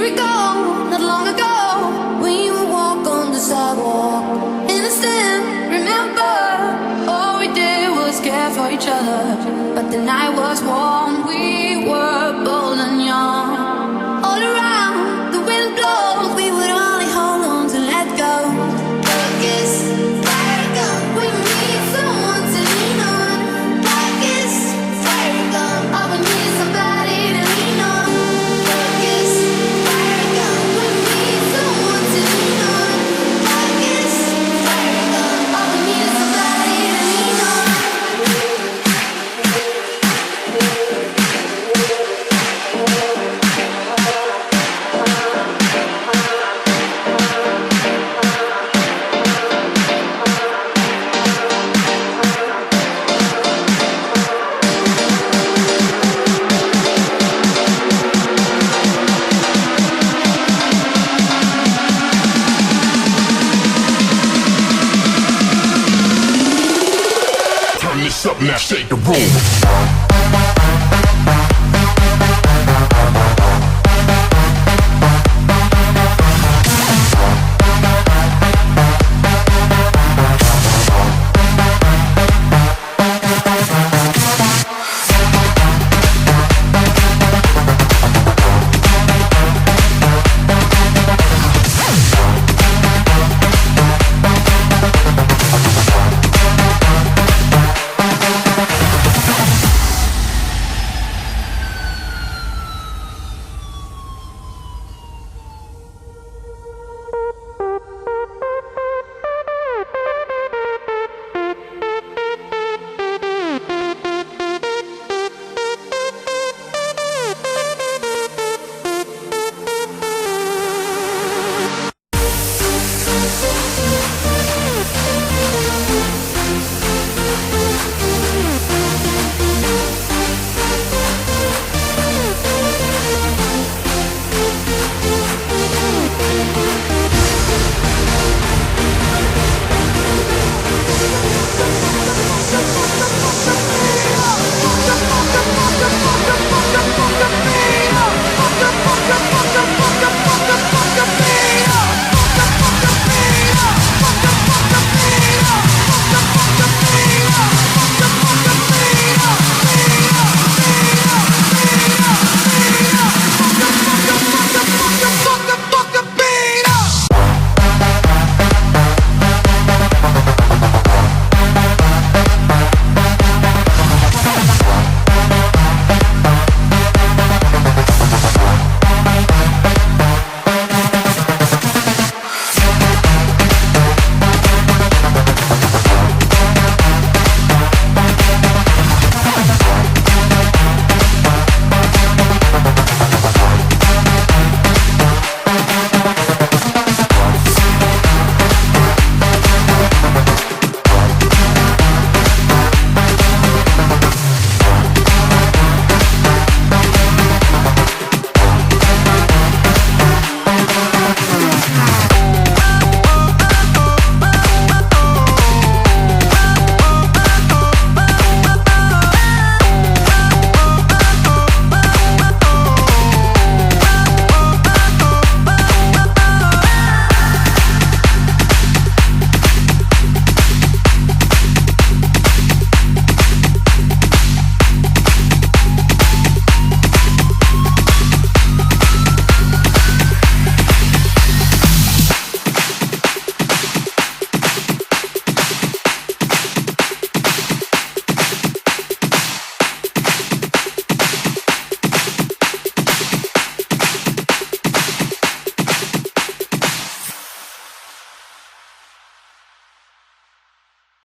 recall, not long ago, we would walk on the sidewalk. Innocent, remember, all we did was care for each other. But the night was warm, we were bold and young. All around, the wind blows, we would only hold on to let go. Like it's fire gun, we need someone to lean on. Like it's fire gun, all we need is somebody to lean on. Like it's fire gun, we need someone to lean on. Like it's fire gun, all we need is somebody to lean on. Turn this up now, shake the room.